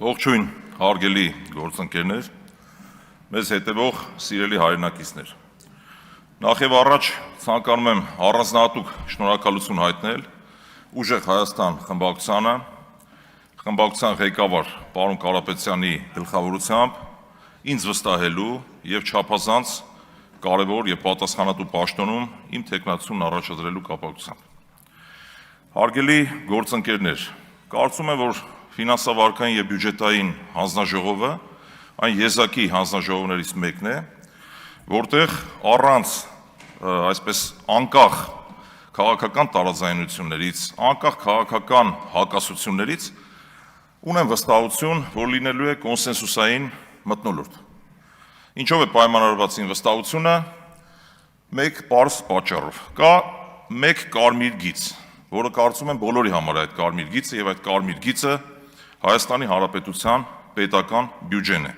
Ողջույն, հարգելի գործընկերներ, մեզ հետևող սիրելի հայրենակիցներ։ Նախ եւ առաջ ցանկանում եմ առանձնահատուկ շնորհակալություն հայտնել Ուժեղ Հայաստան խմբակցությանը, խմբակցության ղեկավար պարոն Կարապետյանի գլխավորությամբ ինձ վստահելու եւ չափազանց կարևոր եւ պատասխանատու պաշտոնում իմ թեկնածությունն առաջադրելու կապակցությամբ։ Հարգելի գործընկերներ, կարծում եմ, որ Ֆինանսավարկային եւ բյուջետային հանձնաժողովը այն եզակի հանձնաժողովներից մեկն է, որտեղ առանց այսպես անկախ քաղաքական տարաձայնություններից, անկախ քաղաքական հակասություններից ունեմ վստահություն, որ լինելու է կոնսենսուսային մթնոլորտ։ Ինչով է պայմանավորված իմ վստահությունը, մեկ պարզ պատճառով։ Կա մեկ կարմիր գիծ, որը կարծում եմ բոլորի համար է այդ կարմիր գիծը եւ այդ կարմիր գիծը Հայաստանի Հանրապետության պետական բյուջեն է,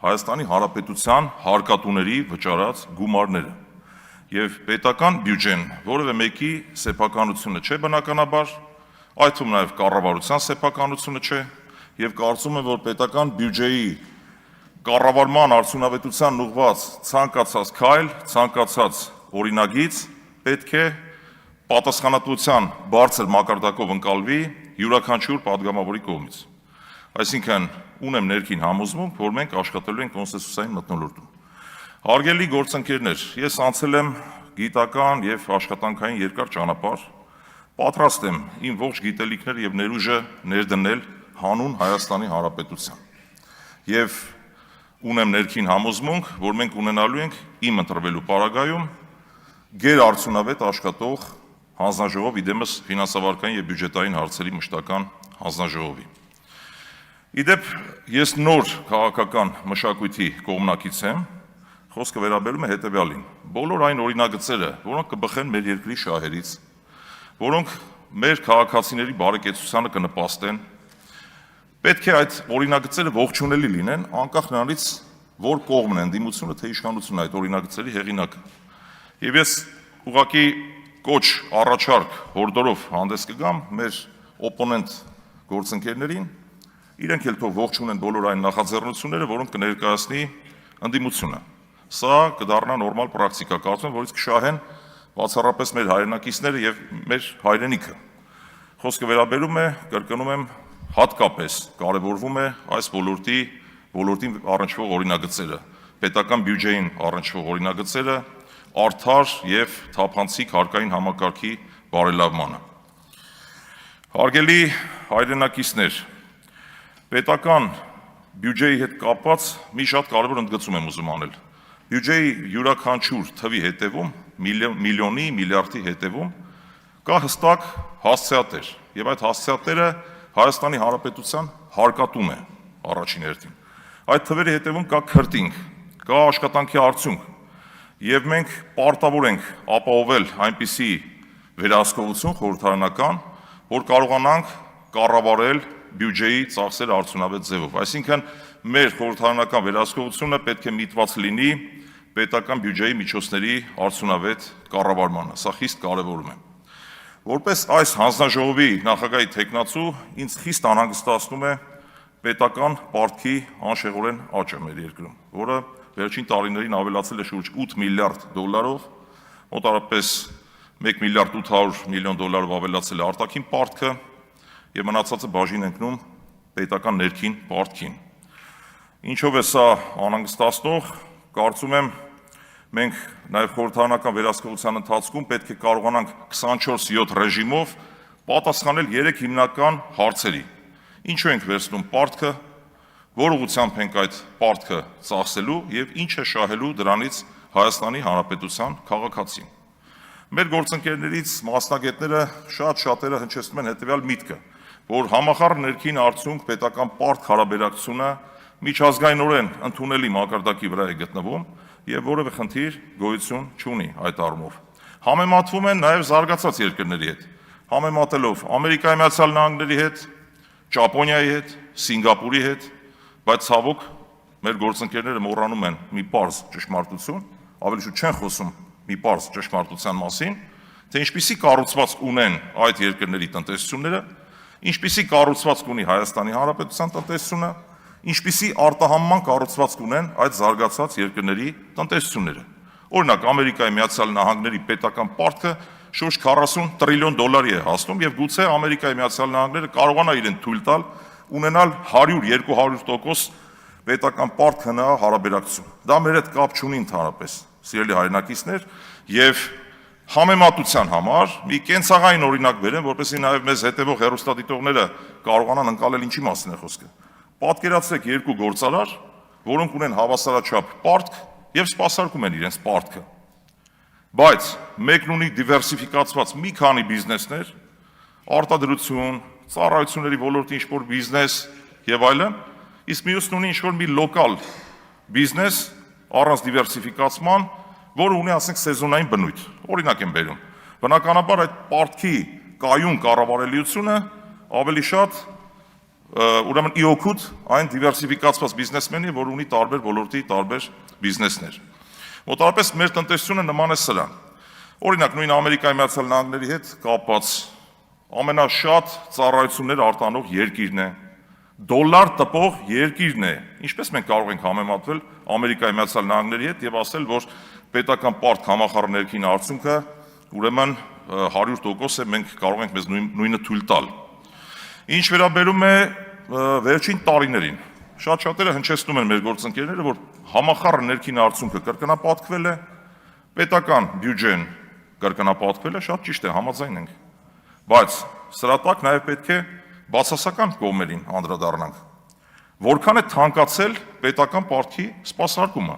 Հայաստանի Հանրապետության հարկատուների վճարած գումարները եւ պետական բյուջեն որևէ մեկի սեփականությունը չէ բնականաբար, այդ թվում նաեւ կառավարության սեփականությունը չէ եւ կարծում եմ, որ պետական բյուջեի կառավարման արդյունավետության ուղղված ցանկացած քայլ, ցանկացած օրինագիծ պետք է պատասխանատվության բարձր մակարդակով ընկալվի յուրաքանչյուր падգամավորի կողմից։ Այսինքն ունեմ ներքին համոզմունք, որ մենք աշխատելու ենք կոնսենսուսային մթնոլորտում։ Հարգելի գործընկերներ, ես անցել եմ գիտական եւ աշխատանքային երկար ճանապարհ, պատրաստ եմ իմ ողջ գիտելիքները եւ ներուժը ներդնել հանուն Հայաստանի Հանրապետության։ Եվ ունեմ ներքին համոզմունք, որ մենք ունենալու ենք իմ ընտրվելու պարագայում գերարդյունավետ աշխատող հանձնաժողով, իդեմս ֆինանսավարկային եւ բյուջետային հարցերի մշտական հանձնաժողովի։ Իդեպ ես նոր քաղաքական մշակույթի կողմնակից եմ, խոսքը վերաբերում է հետեւյալին. բոլոր այն օրինագծերը, որոնք կբխեն մեր երկրի շահերից, որոնք մեր քաղաքացիների բարեկեցությանը կնպաստեն, պետք է այդ օրինագծերը ողջունելի լինեն, անկախ նրանից, որ կողմն է ընդդիմությունը, թե իշխանությունը այդ օրինագծերի հեղինակը։ Եվ ես ուղղակի կոչ առաջարկ հորդորով հանդես կգամ մեր օպոնենտ գործընկերներին, իրենք էլ թող ողջունեն բոլոր այն նախաձեռնությունները, որոնք կներկայացնի ընդդիմությունը։ Սա կդառնա նորմալ պրակտիկա, կարծում եմ, որից կշահեն բացառապես մեր հայրենակիցները եւ մեր հայրենիքը։ Խոսքը վերաբերում է, կրկնում եմ, հատկապես կարևորվում է այս ոլորտին առնչվող օրինագծերը, պետական բյուջեին առնչվող օրինագծերը, արդար եւ թափանցիկ հարկային համակարգի բարելավմանը։ Հարգելի հայրենակիցներ, պետական բյուջեի հետ կապված մի շատ կարևոր ընդգծում եմ ուզում անել։ Բյուջեի յուրաքանչյուր թվի հետևում, միլիոնի, միլիարդի հետևում կա հստակ հասցեատեր, եւ այդ հասցեատերը Հայաստանի Հանրապետության հարկատում է առաջին հերթին։ Այդ թվերի հետևում կա քրտինգ, կա աշխատանքի արդյունք, եւ մենք պարտավոր ենք ապահովել այնպիսի վերահսկողություն խորհրդարանական, որ կարողանանք կառավարել բյուջեի ծախսերը արդյունավետ ձևով։ Այսինքն մեր խորհրդարանական վերահսկողությունը պետք է միտված լինի պետական բյուջեի միջոցների արդյունավետ կառավարմանը։ Սա խիստ կարևորում է։ Որպես այս հանձնաժողովի նախագահի թեկնածու ինձ խիստ անհանգստացնում է պետական պարտքի անշեղորեն աճը մեր երկրում, որը վերջին տարիներին ավելացել է շուրջ 8 միլիարդ դոլարով, մոտավորապես 1 միլիարդ 800 միլիոն դոլարով ավելացել է արտաքին պարտքը եւ մնացածը բաժին ընկնում պետական ներքին պարտքին։ Ինչով է սա անհանգստացնող, կարծում եմ մենք նաեւ խորհրդարանական վերահսկողության ընթացքում պետք է կարողանանք 24/7 ռեժիմով պատասխանել 3 հիմնական հարցերի։ Ինչու ենք վերցնում պարտքը, որ ուղղությամբ ենք այդ պարտքը ծախսելու եւ ինչ է շահելու դրանից Հայաստանի Հանրապետության քաղաքացին։ Մեր գործընկերներից մասնագետները շատերը հնչեցնում են հետեւյալ միտքը, որ համախառն ներքին արդյունք պետական պարտք հարաբերակցությունը միջազգայինորեն ընդունելի մակարդակի վրա է գտնվում եւ որևէ խնդիր գոյություն չունի այդ առումով։ Համեմատվում են նաեւ զարգացած երկրների հետ, համեմատելով Ամերիկայի Միացյալ Նահանգների հետ, Ճապոնիայի հետ, Սինգապուրի հետ, բայց ցավոք մեր գործընկերները մոռանում են մի պարզ ճշմարտություն, ավելի շուտ չեն խոսում մի պարզ ճշմարտության մասին, թե ինչպիսի կառուցվածք ունեն այդ երկրների տնտեսությունները, ինչպիսի կառուցվածք ունի Հայաստանի Հանրապետության տնտեսությունը, ինչպիսի արտահանման կառուցվածք ունեն այդ զարգացած երկրների տնտեսությունները։ Օրինակ, Ամերիկայի Միացյալ Նահանգների պետական պարտքը շուրջ 40 տրիլիոն դոլարի է հասնում եւ գուցե Ամերիկայի Միացյալ Նահանգները կարողանա իրեն թույլ տալ ունենալ 100-200% պետական պարտք հնա հարաբերակցություն։ Դա մեր հետ կապ չունի ընդհանրապես, սիրելի հայրենակիցներ, եւ համեմատության համար մի կենցաղային օրինակ բերեմ, որպեսզի նաեւ մեզ հետևող հեռուստադիտողները կարողանան ընկալել ինչի մասին է խոսքը։ Պատկերացրեք երկու գործարար, որոնք ունեն հավասարաչափ պարտք եւ սպասարկում են իրենց պարտքը։ Բայց մեկն ունի դիվերսիֆիկացված մի քանի բիզնեսներ, արտադրություն, ծառայությունների ոլորտի ինչ-որ բիզնես եւ այլն, իսկ մյուսն ունի ինչ-որ մի լոկալ բիզնես առանց դիվերսիֆիկացման, որը ունի, ասենք, սեզոնային բնույթ։ Օրինակ եմ բերում։ Բնականաբար այդ պարտքի կայուն կառավարելիությունը ավելի շատ ուրեմն իօգուտ այն դիվերսիֆիկացված բիզնեսմենի, որ ունի տարբեր ոլորտի տարբեր բիզնեսներ։ Մոտավորապես մեր տնտեսությունը նման է սրան։ Օրինակ, նույն Ամերիկայի Միացյալ Նահանգների հետ կապված ամենաշատ ծառայություններ արտանող երկիրն է, դոլար տպող երկիրն է։ Ինչպես մենք կարող ենք համեմատվել Ամերիկայի Միացյալ Նահանգների հետ եւ ասել, որ պետական պարտք համախառն ներքին արդյունքը ուրեմն 100% է, մենք կարող ենք մեզ նույնը թույլ տալ։ Ինչ վերաբերում է վերջին տարիներին, շատ-շատերը հնչեցնում են մեր գործընկերները, որ համախառն ներքին արդյունքը կրկնապատկվել է, պետական բյուջեն կրկնապատկվել է, շատ ճիշտ է, համաձայն ենք։ Բայց սրա տակ նաև պետք է բացասական կողմերին անդրադառնանք։ Որքան է թանկացել պետական պարտքի սպասարկումը։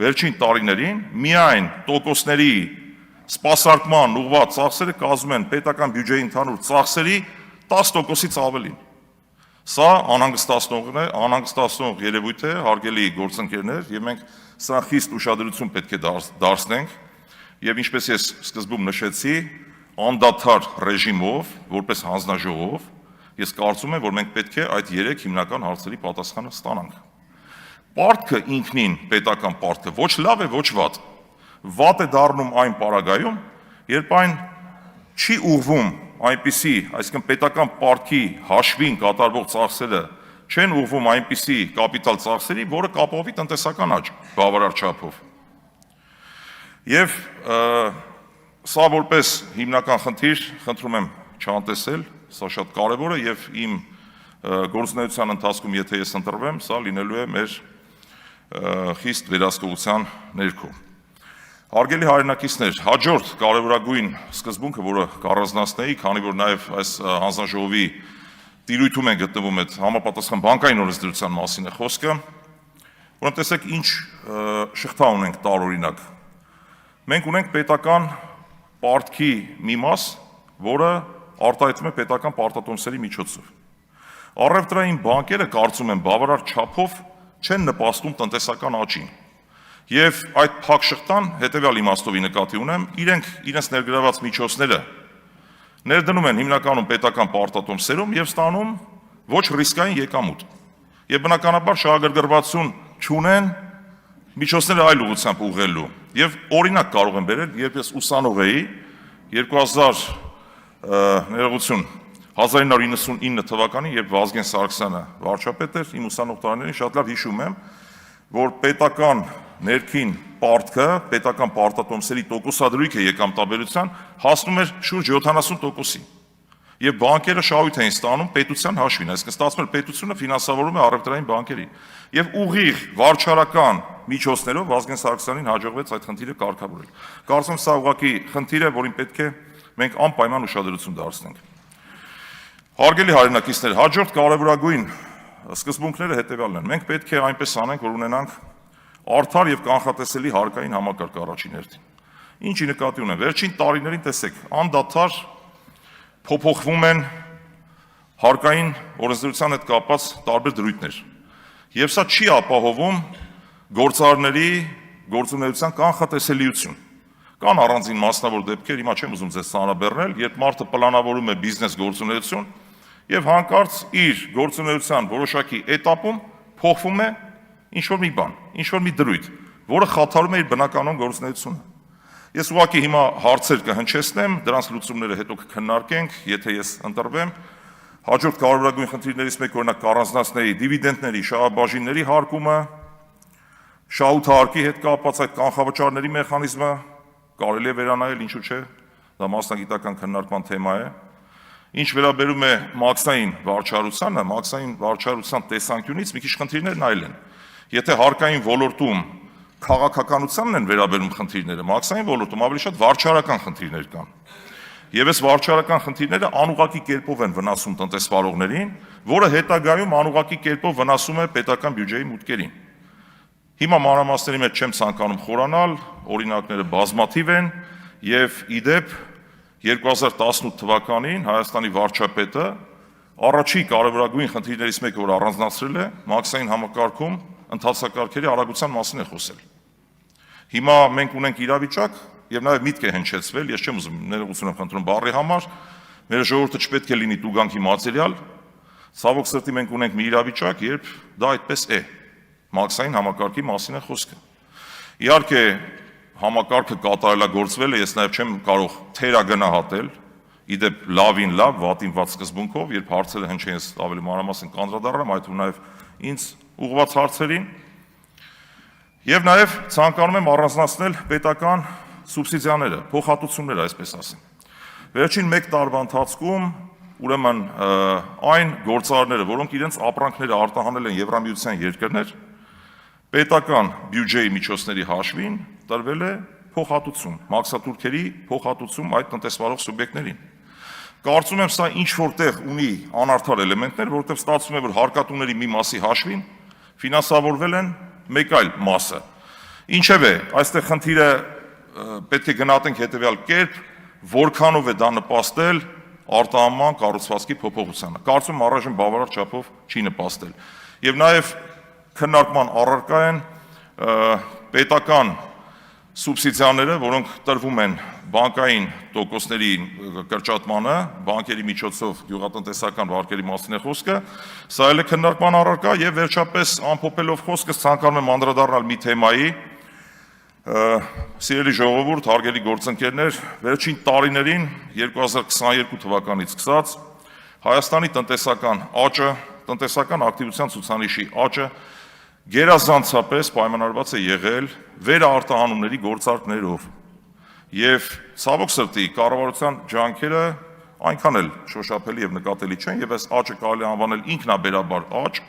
Վերջին տարիներին միայն տոկոսների սպասարկման ուղղված ծախսերը կազմում են պետական բյուջեի ընդհանուր ծախսերի 10%-ից ավելին։ Սա անհանգստացնող երևույթ է, հարգելի գործընկերներ, եւ մենք սա խիստ ուշադրություն պետք է դարձնենք, եւ ինչպես ես սկզբում նշեցի, անդադար ռեժիմով, որպես հանձնաժողով, ես կարծում եմ, որ մենք պետք է այդ 3 հիմնական հարցերի պատասխանը ստանանք։ Պարտքը ինքնին, պետական պարտքը, ոչ լավ է, ոչ վատ։ Վատ է դառնում այն պարագայում, երբ այն չի ուղղվում այնպիսի, այսինքն պետական պարտքի հաշվին կատարվող ծախսերը չեն ուղղվում այնպիսի կապիտալ ծախսերի, որը կապովի տնտեսական աճ բավարար չափով։ Եվ սա որպես հիմնական խնդիր, խնդրում եմ չանտեսել, սա շատ կարևոր է եւ իմ գործունեության ընթացքում, եթե ես ընտրվեմ, սա լինելու է մեր խիստ վերահսկողության ներքո։ Հարգելի հայրենակիցներ, հաջորդ կարևորագույն սկզբունքը, որը կառանձնացնեի, քանի որ նաև այս հանձնաժողովի տիրույթում են գտնվում այդ համապատասխան բանկային օրենսդրության մասին է խոսքը, որոնք տեսեք ինչ շղթա ունենք տարօրինակ։ Մենք ունենք պետական պարտքի մի մաս, որը արտահայտվում է պետական պարտատոմսերի միջոցով։ Առևտրային բանկերը կարծում են բավարար չափով չեն նպաստում տնտեսական աճին։ Եվ այդ փակ շղթան հետևյալ իմաստով նկատի ունեմ, իրենց ներգրաված միջոցները ներդնում են հիմնականում պետական պարտատոմսերում եւ ստանում ոչ ռիսկային եկամուտ։ Եվ բնականաբար շահագրգռվածություն չունեն միջոցները այլ ուղղությամբ ուղղելու։ Եվ օրինակ կարող եմ բերել, երբ ես ուսանող էի 1999 թվականին, երբ Վազգեն Սարգսյանը վարչապետ էր, իմ ուսանող տարիներին շատ լավ հիշում եմ, որ պետական ներքին պարտքը, պետական պարտատոմսերի տոկոսադրույքը եկամտաբերության հասնում էր շուրջ 70%-ի։ Եվ բանկերը շահույթ էին ստանում պետության հաշվին, այսինքն ստացվում էր պետությունը ֆինանսավորում է առևտրային բանկերին։ Եվ ուղիղ վարչարական միջոցներով Վազգեն Սարգսյանին հաջողվեց այդ խնդիրը կարգավորել։ Կարծում եմ սա ուղղակի խնդիր է, որին պետք է մենք անպայման ուշադրություն դարձնենք։ Հարգելի հայրենակիցներ, հաջորդ կարևորագույն սկզբունքները հետևյալն են։ Մենք պետք է այնպես անենք, որ ունենանք արդար եւ կանխատեսելի հարկային համակարգ առաջին հերթին։ Ինչի նկատի ունեմ, վերջին տարիներին տեսեք, անդադար փոփոխվում են հարկային օրենսդրության հետ կապված տարբեր դրույթներ։ Եվ սա չի ապահովում գործարարների գործունեության կանխատեսելիություն։ Կան առանձին մասնավոր դեպքեր, հիմա չեմ ուզում ձեզ ծանրաբեռնել, երբ մարդը պլանավորում է բիզնես գործունեություն եւ հանկարծ իր գործունեության որոշակի этаպում փոխվում է ինչ-որ մի բան, ինչ-որ մի դրույթ, որը խաթարում է իր բնականon գործունեությունը։ Ես ուղղակի հիմա հարցեր կհնչեցնեմ, դրանց լուծումները հետո կքննարկենք, եթե ես ընտրվեմ, Հաջորդ կարևորագույն խնդիրներից մեկը օրինակ կառանձնացնեի դիվիդենդների, շահաբաժինների հարկումը, շահութահարկի հետ կապված այդ կանխավճարների մեխանիզմը կարելի է վերանայել, ինչու՞ չէ, դա մասնագիտական քննարկման թեմա է։ Ինչ վերաբերում է մաքսային վարչարությանը, մաքսային վարչարության տեսանկյունից մի քիչ խնդիրներն այլ են։ Եթե հարկային ոլորտում քաղաքականությանն են վերաբերում խնդիրները, մաքսային ոլորտում ավելի շատ վարչարական խնդիրներ կան։ Եվ այս վարչարական խնդիրները անուղղակի կերպով են վնասում տնտեսվարողներին, որը հետագայում անուղղակի կերպով վնասում է պետական բյուջեի մուտքերին։ Հիմա մանրամասների մեջ չեմ ցանկանում խորանալ, օրինակները բազմաթիվ են, եւ իդեպ 2018 թվականին Հայաստանի վարչապետը առաջի կարևորագույն խնդիրներից մեկը, որ առանձնացրել է, մաքսային համակարգում ընթացակարգերի արագության մասին է խոսել։ Հիմա մենք ունենք իրավիճակ, եւ նաեւ միտք է հնչեցվել, ես չեմ ուզում ներողություն եմ խնդրում բառի համար, մեր ժողովուրդը չպետք է լինի տուգանքի մատերիալ, ցավոք սրտի մենք ունենք մի իրավիճակ, երբ դա այդպես է, մաքսային համակարգի մասին է խոսքը։ Իհարկե համակարգը կատարելագործվել է, ես նաեւ չեմ կարող թերագնահատել, իդեպ լավին լավ, վատին վատ սկզբունքով, երբ հարցերը հնչեն, ես ավելի մանրամասն կանդրադառնամ, այդ ու նաեւ ինձ ուղղված հարցերին, եւ նաեւ ցանկանում եմ առանձնացնել պետական սուբսիդիաները, փոխհատուցումները, այսպես ասեմ։ Վերջին 1 տարվա ընթացքում, ուրեմն այն գործարարները, որոնք իրենց ապրանքները արտահանել են Եվրամիության երկրներ, պետական բյուջեի միջոցների հաշվին տրվել է փոխհատուցում, մաքսատուրքերի փոխհատուցում այդ տնտեսվարող սուբյեկտներին։ Կարծում եմ սա ինչ որտեղ ունի անարդար էլեմենտներ, որովհետև ստացվում է, որ հարկատուների մի մասի հաշվին ֆինանսավորվել են մեկ այլ մասը։ Ինչևէ, այստեղ խնդիրը պետք է գնահատենք հետևյալ կերպ, որքանով է դա նպաստել արտահանման կառուցվածքի փոփոխությանը։ Կարծում եմ առայժմ բավարար չափով չի նպաստել։ Եվ նաև քննարկման առարկա են պետական սուբսիդիաները, որոնք տրվում են բանկային տոկոսների կրճատմանը, բանկերի միջոցով գյուղատնտեսական վարկերի մասին է խոսքը, սա էլ է քննարկման առարկա եւ վերջապես ամփոփելով խոսքս ցանկանում եմ անդրադառնալ մի թեմայի, սիրելի ժողովուրդ, հարգելի գործընկերներ, վերջին տարիներին 2022 թվականից սկսած Հայաստանի տնտեսական աճը, տնտեսական ակտիվության ցուցանիշի աճը գերազանցապես պայմանավորված է եղել վերարտահանումների գործարքներով եւ ցավոք սրտի կառավարության ջանքերը այնքան էլ շոշափելի եւ նկատելի չեն եւ այս աճը կարելի անվանել ինքնաբերաբար աճ։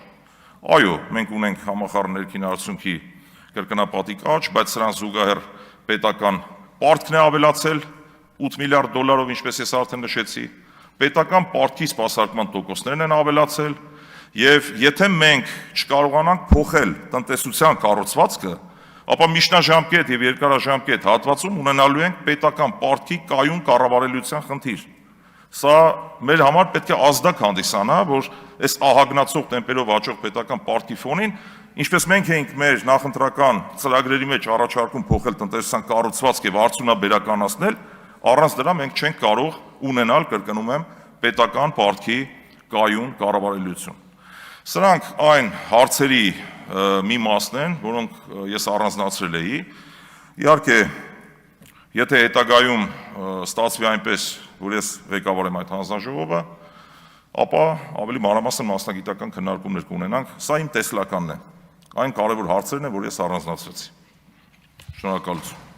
Այո, մենք ունենք համախառն ներքին արդյունքի կրկնապատիկ աճ, բայց սրան զուգահեռ պետական պարտքն է ավելացել 8 միլիարդ դոլարով, ինչպես ես արդեն նշեցի, պետական պարտքի սպասարկման տոկոսներն են ավելացել եւ եթե մենք չկարողանանք փոխել տնտեսության կառուցվածքը, ապա միջնաժամկետ եւ երկարաժամկետ հատվածում ունենալու ենք պետական պարտքի կայուն կառավարելիության խնդիր։ Սա մեր համար պետք է ազդակ հանդիսանա, որ այս ահագնացող տեմպերով աճող պետական պարտքի ֆոնին, ինչպես մենք էինք մեր նախընտրական ծրագրերի մեջ առաջարկում փոխել տնտեսության կառուցվածք եւ արդյունաբերականացնել, առանց դրա մենք չենք կարող ունենալ, կրկնում եմ, պետական պարտքի կայուն կառավարելիություն։ Սրանք այն հարցերի մի մասն են, որոնք ես առանձնացրել էի։ Իհարկե, եթե հետագայում ստացվի այնպես, որ ես ղեկավարեմ այդ հանձնաժողովը, ապա ավելի մանրամասն մասնագիտական քննարկումներ կունենանք։ Սա իմ տեսլականն է։ Այն կարևոր հարցերն են, որ ես առանձնացրեցի։ Շնորհակալություն։